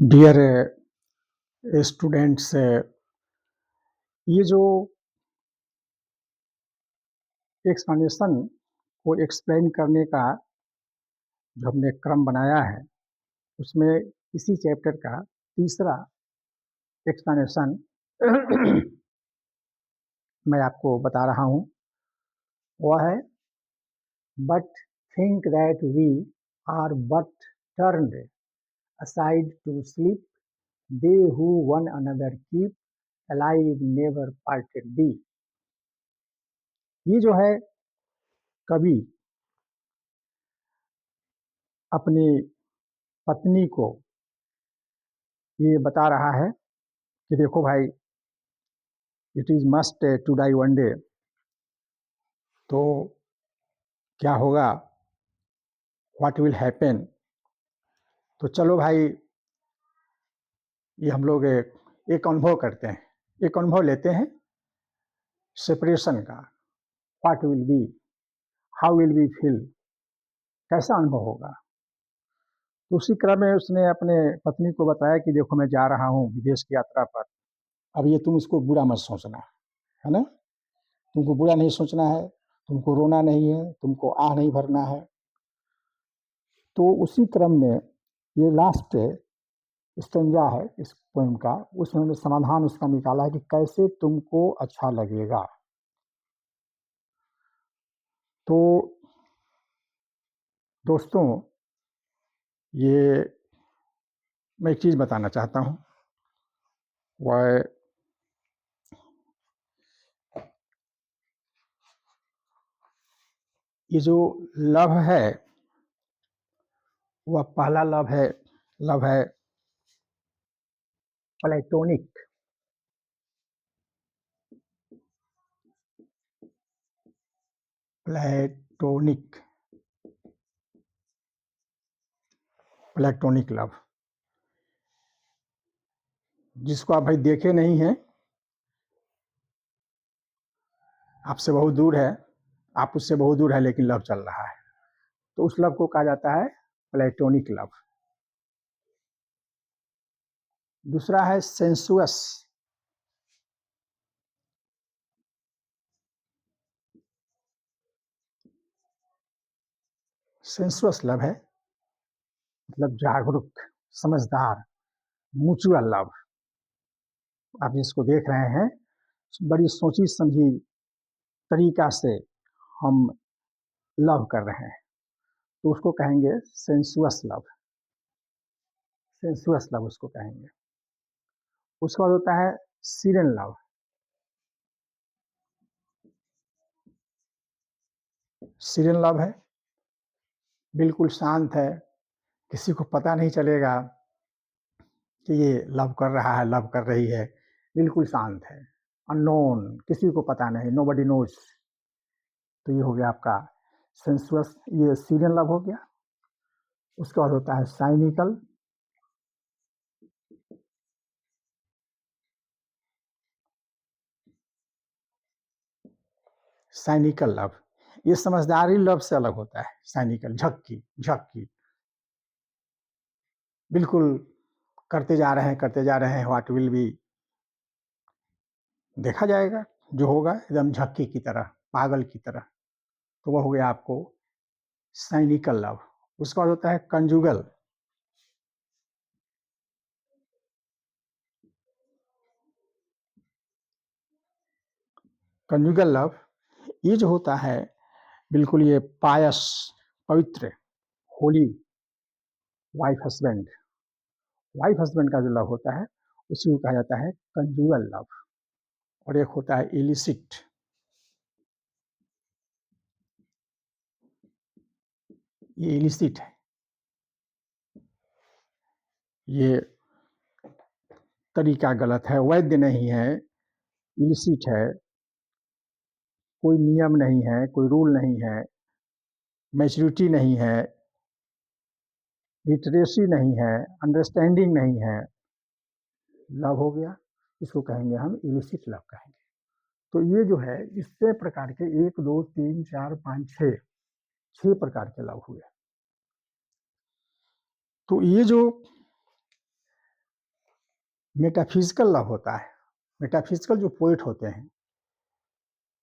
Dear students, ये जो explanation को एक्सप्लेन करने का जो हमने क्रम बनाया है, उसमें इसी चैप्टर का तीसरा एक्सप्लेनेशन मैं आपको बता रहा हूँ। वह है but think that we are but turned aside to sleep, they who one another keep alive never parted be. ये जो है कवि अपनी पत्नी को ये बता रहा है कि देखो भाई, it is must to die one day. तो क्या होगा, व्हाट विल हैपन। तो चलो भाई, ये हम लोग एक अनुभव करते हैं, एक अनुभव लेते हैं सेपरेशन का। What will be, how will be feel, कैसा अनुभव होगा। तो उसी क्रम में उसने अपने पत्नी को बताया कि देखो, मैं जा रहा हूँ विदेश की यात्रा पर। अब ये तुम इसको बुरा मत सोचना, है ना। तुमको बुरा नहीं सोचना है, तुमको रोना नहीं है, तुमको आह नहीं भरना है। तो उसी क्रम में ये लास्ट स्टेंजा है इस पोएम का, उसमें हमने समाधान उसका निकाला है कि कैसे तुमको अच्छा लगेगा। तो दोस्तों, ये मैं एक चीज़ बताना चाहता हूँ। वह ये जो लव है, वह पहला लव है प्लेटोनिक। प्लेटोनिक प्लेटोनिक लव, जिसको आप भाई देखे नहीं हैं, आपसे बहुत दूर है, आप उससे बहुत दूर है, लेकिन लव चल रहा है। तो उस लव को कहा जाता है प्लेटोनिक लव। दूसरा है सेंसुअस। सेंसुअस लव है मतलब जागरूक, समझदार, म्यूचुअल लव। आप जिसको देख रहे हैं, बड़ी सोची समझी तरीका से हम लव कर रहे हैं, तो उसको कहेंगे सेंसुअस लव। सेंसुअस लव उसको कहेंगे। उसके बाद होता है सीरियन लव। सीरियन लव है, बिल्कुल शांत है, किसी को पता नहीं चलेगा कि ये लव कर रहा है, लव कर रही है। बिल्कुल शांत है, अननोन, किसी को पता नहीं, नोबडी नोज। तो ये हो गया आपका सेंसुअस, ये सीरियन लव हो गया। उसके बाद होता है साइनिकल। साइनिकल लव, ये समझदारी लव से अलग होता है। साइनिकल, झक्की झक्की, बिल्कुल करते जा रहे हैं, करते जा रहे हैं, व्हाट विल बी, देखा जाएगा जो होगा, एकदम झक्की की तरह, पागल की तरह। तो वह हो गया आपको साइनिकल लव। उसके बाद होता है कंजुगल। कंजुगल लव, ये जो होता है बिल्कुल ये पायस, पवित्र, Holi wife husband. Wife husband का जो लव होता है, उसी को कहा जाता है कंजुगल लव। और एक होता है इलिसिट। ये इलिसिट है, ये तरीका गलत है, वैध नहीं है, इलिसिट है। कोई नियम नहीं है, कोई रूल नहीं है, मैच्योरिटी नहीं है, लिटरेसी नहीं है, अंडरस्टैंडिंग नहीं है, लव हो गया। इसको कहेंगे हम इलिसिट लव कहेंगे। तो ये जो है, इससे प्रकार के 1 2 3 4 5 6 प्रकार के लव हुए। तो ये जो मेटाफिजिकल लव होता है। मेटाफिजिकल जो पोएट होते हैं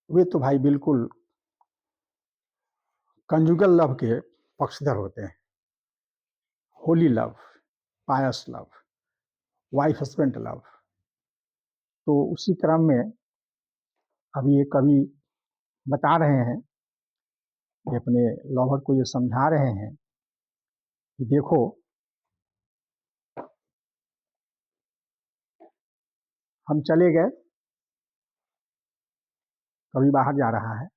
वे तो भाई बिल्कुल कंजुगल लव के पक्षधर होते हैं। होली लव, पायस लव, वाइफ हस्बैंड लव। तो उसी क्रम में अभी ये कवि बता रहे हैं, ये अपने लवर को ये समझा रहे हैं कि देखो, हम चले गए, कवि बाहर जा रहा है,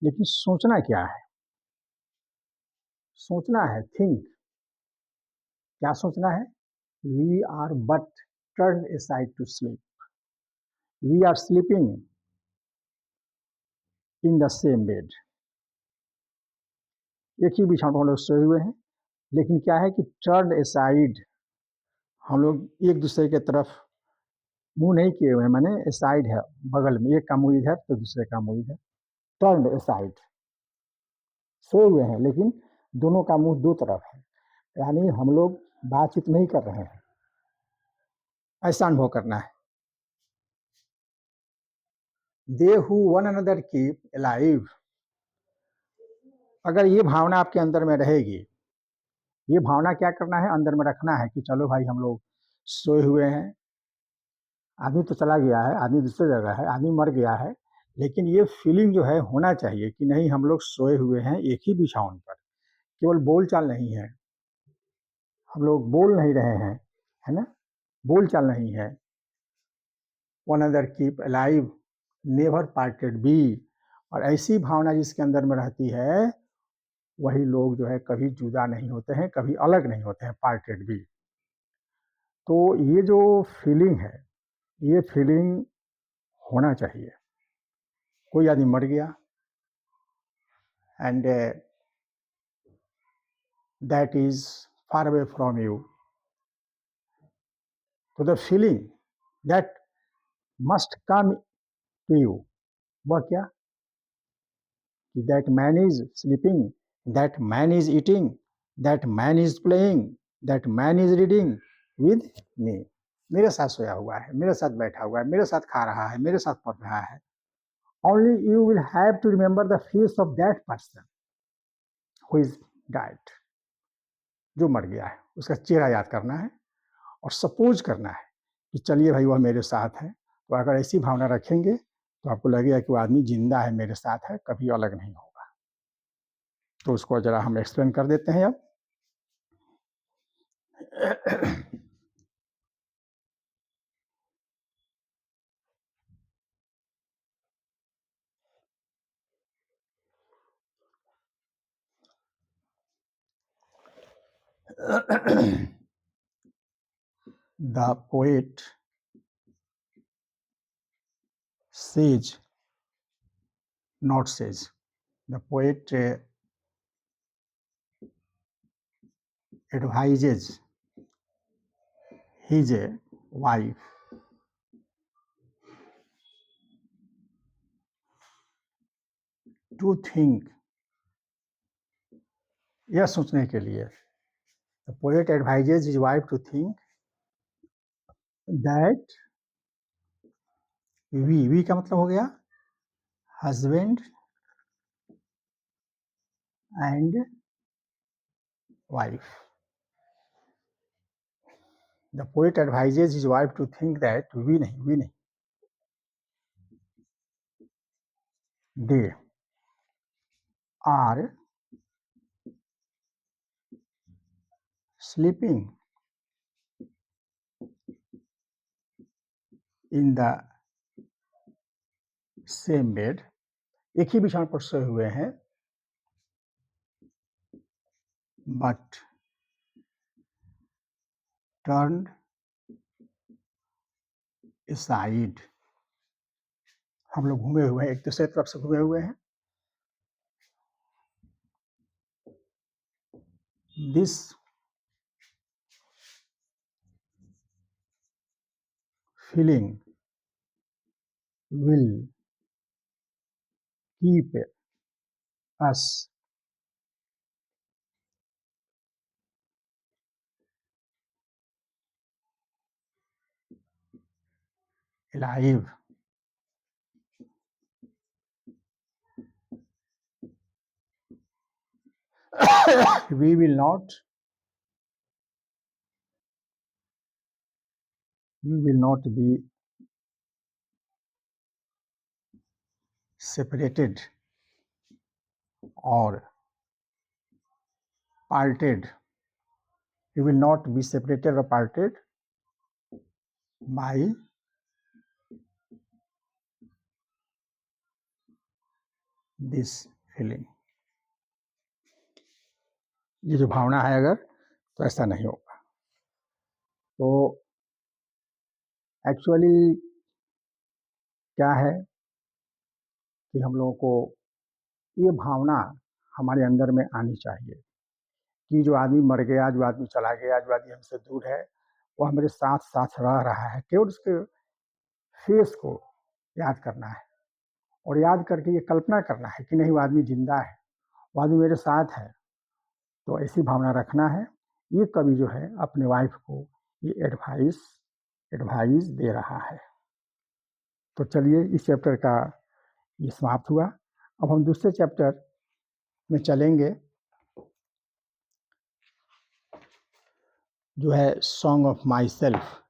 लेकिन सोचना क्या है? सोचना है, थिंक। क्या सोचना है? We are but turn aside to sleep, we are sleeping in the same bed. एक ही बिछावन पर हम लोग सोए हुए हैं, लेकिन क्या है कि टर्न aside, हम लोग एक दूसरे के तरफ मुंह नहीं किए हुए हैं, माने साइड है, बगल में, एक का मुंह इधर तो दूसरे का मुंह इधर, टर्न aside, सोए हुए हैं लेकिन दोनों का मुंह दो तरफ है, यानी हम लोग बातचीत नहीं कर रहे हैं, ऐसा अनुभव करना है। They who one another keep alive, अगर ये भावना आपके अंदर में रहेगी, ये भावना क्या करना है? अंदर में रखना है कि चलो भाई हम लोग सोए हुए हैं, आदमी तो चला गया है, आदमी दूसरी जगह है, आदमी मर गया है, लेकिन ये फीलिंग जो है होना चाहिए कि नहीं, हम लोग सोए हुए हैं एक ही बिछावन पर, केवल बोल चाल नहीं है, हम लोग बोल नहीं रहे हैं, है ना, बोल चाल नहीं है। One other keep alive, never parted be, और ऐसी भावना जिसके अंदर में रहती है वही लोग जो है कभी जुदा नहीं होते हैं, कभी अलग नहीं होते हैं, पार्टेड बी। तो ये जो फीलिंग है, ये फीलिंग होना चाहिए। कोई आदमी मर गया and that is far away from you, तो the feeling that must come to you, वह क्या? कि that man is sleeping, that man is eating, that man is playing, that man is reading with me, मेरे साथ सोया हुआ है, मेरे साथ बैठा हुआ है, मेरे साथ खा रहा है, मेरे साथ पढ़ रहा है। Only you will have to remember the face of that person who is died, जो मर गया है, उसका चेहरा याद करना है और सपोज करना है कि चलिए भाई वह मेरे साथ है। तो अगर ऐसी भावना रखेंगे तो आपको लगेगा कि वो आदमी जिंदा है, मेरे साथ है, कभी अलग नहीं होगा। तो उसको जरा हम एक्सप्लेन कर देते हैं अब। The poet says, not says. The poet advises his wife to think, यह सोचने के लिए, the poet advises his wife to think that we का मतलब हो गया husband and wife. The poet advises his wife to think that we नहीं, they are sleeping in the same bed, एक ही बिछावन पर सोए हुए हैं, but turned aside, हम लोग घूमे हुए हैं, एक दूसरे तरफ से घूमे हुए हैं। This feeling will keep us alive. We will not be separated or parted. We will not be separated or parted by this feeling. ये जो भावना है अगर, तो ऐसा नहीं होगा. तो एक्चुअली क्या है कि हम लोगों को ये भावना हमारे अंदर में आनी चाहिए कि जो आदमी मर गया, जो आदमी चला गया, जो आदमी हमसे दूर है, वो हमारे साथ साथ रह रहा है. केवल उसके फेस को याद करना है और याद करके ये कल्पना करना है कि नहीं, वो आदमी जिंदा है, वो आदमी मेरे साथ है. तो ऐसी भावना रखना है. ये कवि जो है अपने वाइफ को ये एडवाइस दे रहा है. तो चलिए, इस चैप्टर का ये समाप्त हुआ. अब हम दूसरे चैप्टर में चलेंगे, जो है सॉन्ग ऑफ माई सेल्फ.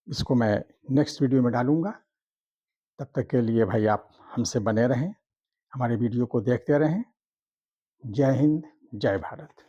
इसको मैं नेक्स्ट वीडियो में डालूंगा. तब तक के लिए भाई आप हमसे बने रहें, हमारे वीडियो को देखते रहें. जय हिंद, जय भारत.